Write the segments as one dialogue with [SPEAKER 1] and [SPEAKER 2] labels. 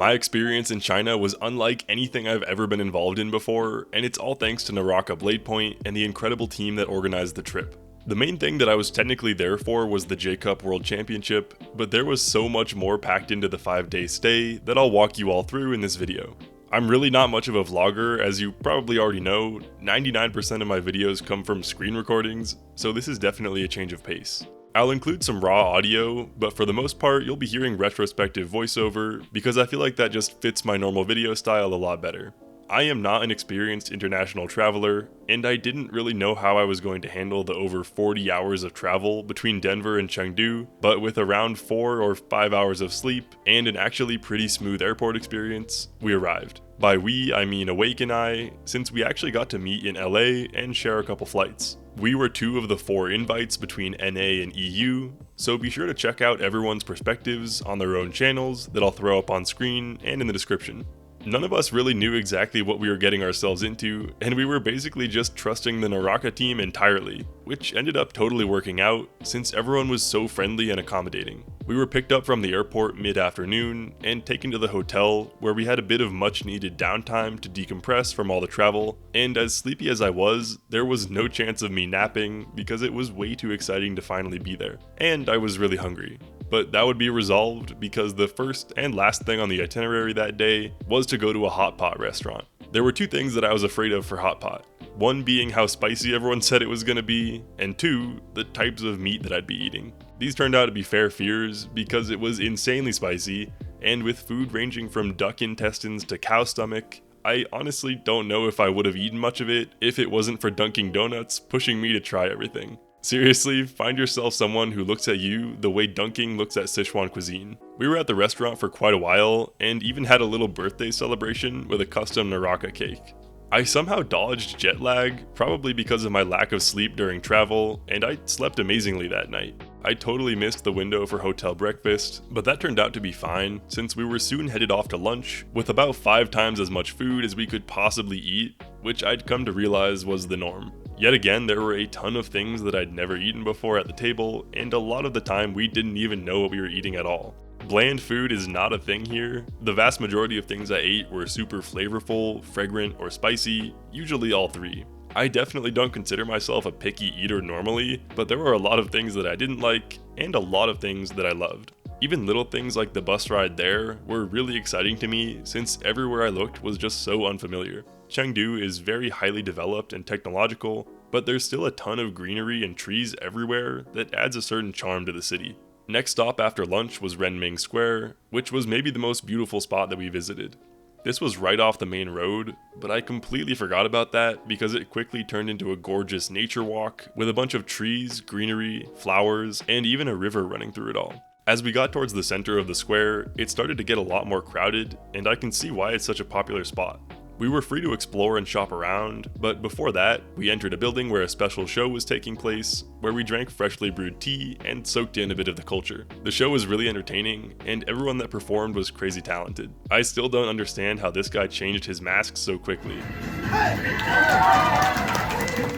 [SPEAKER 1] My experience in China was unlike anything I've ever been involved in before, and it's all thanks to NARAKA Bladepoint and the incredible team that organized the trip. The main thing that I was technically there for was the J-Cup World Championship, but there was so much more packed into the 5-day stay that I'll walk you all through in this video. I'm really not much of a vlogger, as you probably already know. 99% of my videos come from screen recordings, so this is definitely a change of pace. I'll include some raw audio, but for the most part you'll be hearing retrospective voiceover because I feel like that just fits my normal video style a lot better. I am not an experienced international traveler, and I didn't really know how I was going to handle the over 40 hours of travel between Denver and Chengdu, but with around 4 or 5 hours of sleep and an actually pretty smooth airport experience, we arrived. By we, I mean Awake and I, since we actually got to meet in LA and share a couple flights. We were 2 of the 4 invites between NA and EU, so be sure to check out everyone's perspectives on their own channels that I'll throw up on screen and in the description. None of us really knew exactly what we were getting ourselves into, and we were basically just trusting the NARAKA team entirely, which ended up totally working out since everyone was so friendly and accommodating. We were picked up from the airport mid-afternoon and taken to the hotel where we had a bit of much needed downtime to decompress from all the travel, and as sleepy as I was, there was no chance of me napping because it was way too exciting to finally be there, and I was really hungry. But that would be resolved because the first and last thing on the itinerary that day was to go to a hot pot restaurant. There were 2 things that I was afraid of for hot pot. One being how spicy everyone said it was going to be, and 2, the types of meat that I'd be eating. These turned out to be fair fears because it was insanely spicy, and with food ranging from duck intestines to cow stomach, I honestly don't know if I would have eaten much of it if it wasn't for Dunkin' Donuts pushing me to try everything. Seriously, find yourself someone who looks at you the way Dunkin' looks at Sichuan cuisine. We were at the restaurant for quite a while, and even had a little birthday celebration with a custom NARAKA cake. I somehow dodged jet lag, probably because of my lack of sleep during travel, and I slept amazingly that night. I totally missed the window for hotel breakfast, but that turned out to be fine since we were soon headed off to lunch with about 5 times as much food as we could possibly eat, which I'd come to realize was the norm. Yet again, there were a ton of things that I'd never eaten before at the table, and a lot of the time we didn't even know what we were eating at all. Bland food is not a thing here. The vast majority of things I ate were super flavorful, fragrant, or spicy, usually all 3. I definitely don't consider myself a picky eater normally, but there were a lot of things that I didn't like, and a lot of things that I loved. Even little things like the bus ride there were really exciting to me since everywhere I looked was just so unfamiliar. Chengdu is very highly developed and technological, but there's still a ton of greenery and trees everywhere that adds a certain charm to the city. Next stop after lunch was Ren Ming Square, which was maybe the most beautiful spot that we visited. This was right off the main road, but I completely forgot about that because it quickly turned into a gorgeous nature walk with a bunch of trees, greenery, flowers, and even a river running through it all. As we got towards the center of the square, it started to get a lot more crowded, and I can see why it's such a popular spot. We were free to explore and shop around, but before that, we entered a building where a special show was taking place, where we drank freshly brewed tea and soaked in a bit of the culture. The show was really entertaining, and everyone that performed was crazy talented. I still don't understand how this guy changed his mask so quickly.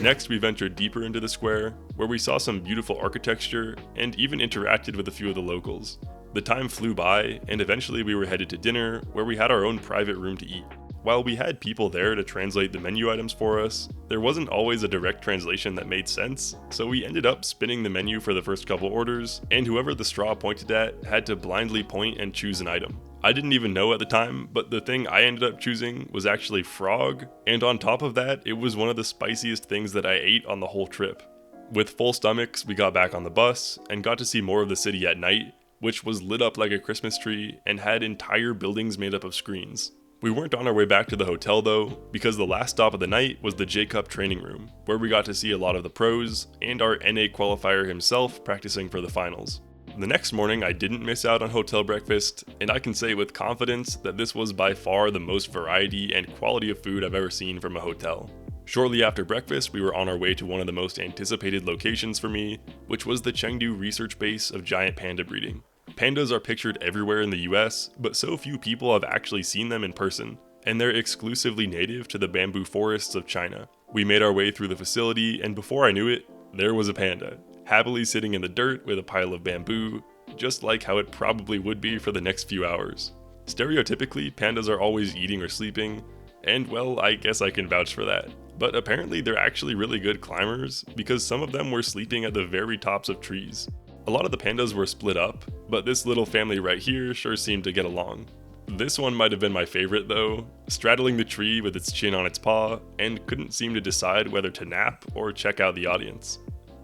[SPEAKER 1] Next, we ventured deeper into the square, where we saw some beautiful architecture, and even interacted with a few of the locals. The time flew by, and eventually we were headed to dinner, where we had our own private room to eat. While we had people there to translate the menu items for us, there wasn't always a direct translation that made sense, so we ended up spinning the menu for the first couple orders, and whoever the straw pointed at had to blindly point and choose an item. I didn't even know at the time, but the thing I ended up choosing was actually frog, and on top of that, it was one of the spiciest things that I ate on the whole trip. With full stomachs, we got back on the bus, and got to see more of the city at night, which was lit up like a Christmas tree and had entire buildings made up of screens. We weren't on our way back to the hotel though, because the last stop of the night was the J-Cup training room, where we got to see a lot of the pros, and our NA qualifier himself practicing for the finals. The next morning I didn't miss out on hotel breakfast, and I can say with confidence that this was by far the most variety and quality of food I've ever seen from a hotel. Shortly after breakfast, we were on our way to one of the most anticipated locations for me, which was the Chengdu research base of giant panda breeding. Pandas are pictured everywhere in the US, but so few people have actually seen them in person, and they're exclusively native to the bamboo forests of China. We made our way through the facility, and before I knew it, there was a panda, happily sitting in the dirt with a pile of bamboo, just like how it probably would be for the next few hours. Stereotypically, pandas are always eating or sleeping, and well, I guess I can vouch for that. But apparently they're actually really good climbers, because some of them were sleeping at the very tops of trees. A lot of the pandas were split up, but this little family right here sure seemed to get along. This one might have been my favorite though, straddling the tree with its chin on its paw, and couldn't seem to decide whether to nap or check out the audience.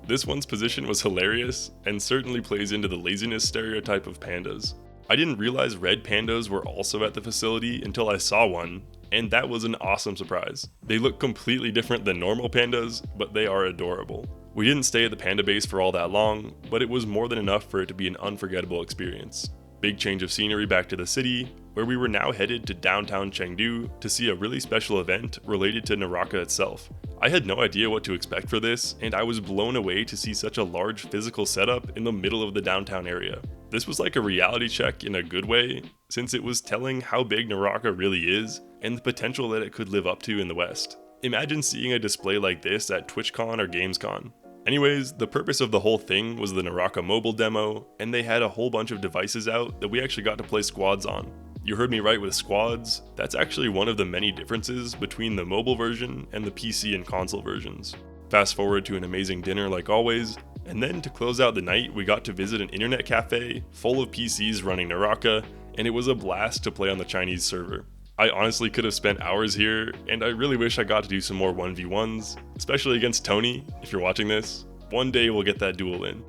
[SPEAKER 1] This one's position was hilarious, and certainly plays into the laziness stereotype of pandas. I didn't realize red pandas were also at the facility until I saw one, and that was an awesome surprise. They look completely different than normal pandas, but they are adorable. We didn't stay at the Panda Base for all that long, but it was more than enough for it to be an unforgettable experience. Big change of scenery back to the city, where we were now headed to downtown Chengdu to see a really special event related to NARAKA itself. I had no idea what to expect for this, and I was blown away to see such a large physical setup in the middle of the downtown area. This was like a reality check in a good way, since it was telling how big NARAKA really is, and the potential that it could live up to in the West. Imagine seeing a display like this at TwitchCon or Gamescom. Anyways, the purpose of the whole thing was the NARAKA mobile demo, and they had a whole bunch of devices out that we actually got to play squads on. You heard me right with squads, that's actually one of the many differences between the mobile version and the PC and console versions. Fast forward to an amazing dinner like always, and then to close out the night we got to visit an internet cafe full of PCs running NARAKA, and it was a blast to play on the Chinese server. I honestly could have spent hours here, and I really wish I got to do some more 1v1s, especially against Tony, if you're watching this. One day we'll get that duel in.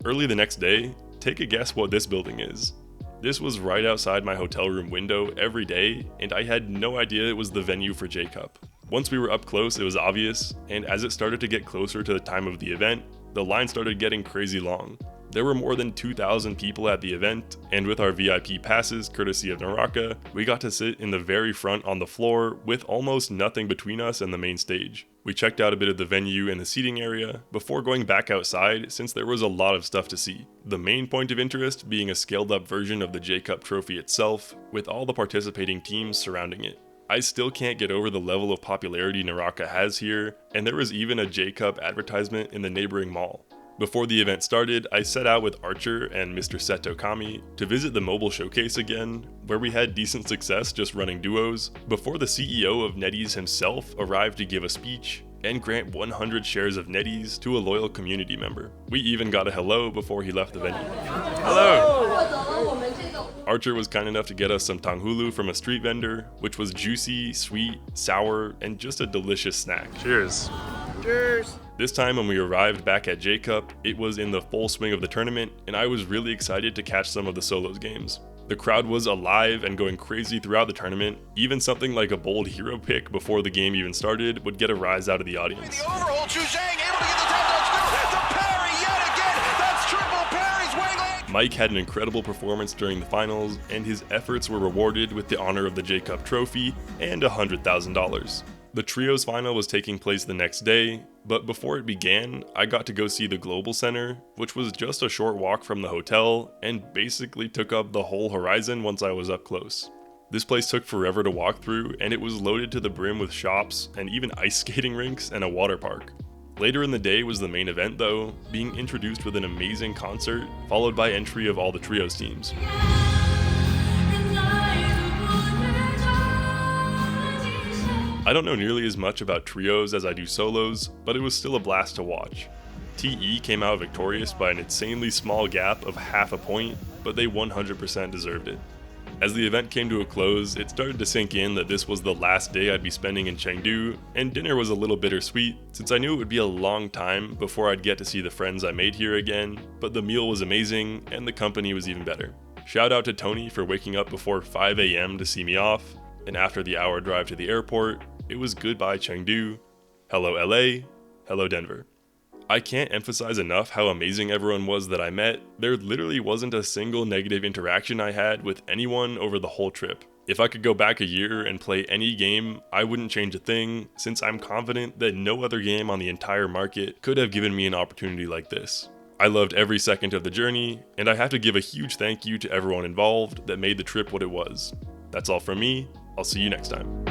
[SPEAKER 1] Early the next day, take a guess what this building is. This was right outside my hotel room window every day, and I had no idea it was the venue for J-Cup. Once we were up close, it was obvious, and as it started to get closer to the time of the event, the line started getting crazy long. There were more than 2,000 people at the event, and with our VIP passes courtesy of NARAKA, we got to sit in the very front on the floor with almost nothing between us and the main stage. We checked out a bit of the venue and the seating area before going back outside since there was a lot of stuff to see. The main point of interest being a scaled up version of the J-Cup trophy itself, with all the participating teams surrounding it. I still can't get over the level of popularity NARAKA has here, and there was even a J-Cup advertisement in the neighboring mall. Before the event started, I set out with Archer and Mr. Seto Kami to visit the mobile showcase again, where we had decent success just running duos, before the CEO of NetEase himself arrived to give a speech and grant 100 shares of NetEase to a loyal community member. We even got a hello before he left the venue. Hello! Archer was kind enough to get us some tanghulu from a street vendor, which was juicy, sweet, sour, and just a delicious snack. Cheers. Cheers! This time when we arrived back at J-Cup, it was in the full swing of the tournament, and I was really excited to catch some of the solos games. The crowd was alive and going crazy throughout the tournament. Even something like a bold hero pick before the game even started would get a rise out of the audience.
[SPEAKER 2] The overhold, Zhang able to get the tap touchdown. The parry yet again. That's triple parries. Wang.
[SPEAKER 1] Mike had an incredible performance during the finals, and his efforts were rewarded with the honor of the J-Cup trophy and $100,000. The Trios final was taking place the next day, but before it began, I got to go see the Global Center, which was just a short walk from the hotel, and basically took up the whole horizon once I was up close. This place took forever to walk through, and it was loaded to the brim with shops, and even ice skating rinks and a water park. Later in the day was the main event though, being introduced with an amazing concert, followed by entry of all the Trios teams. I don't know nearly as much about trios as I do solos, but it was still a blast to watch. TE came out victorious by an insanely small gap of half a point, but they 100% deserved it. As the event came to a close, it started to sink in that this was the last day I'd be spending in Chengdu, and dinner was a little bittersweet, since I knew it would be a long time before I'd get to see the friends I made here again, but the meal was amazing, and the company was even better. Shout out to Tony for waking up before 5 AM to see me off, and after the hour drive to the airport, it was goodbye Chengdu, hello LA, hello Denver. I can't emphasize enough how amazing everyone was that I met. There literally wasn't a single negative interaction I had with anyone over the whole trip. If I could go back a year and play any game, I wouldn't change a thing, since I'm confident that no other game on the entire market could have given me an opportunity like this. I loved every second of the journey, and I have to give a huge thank you to everyone involved that made the trip what it was. That's all from me. I'll see you next time.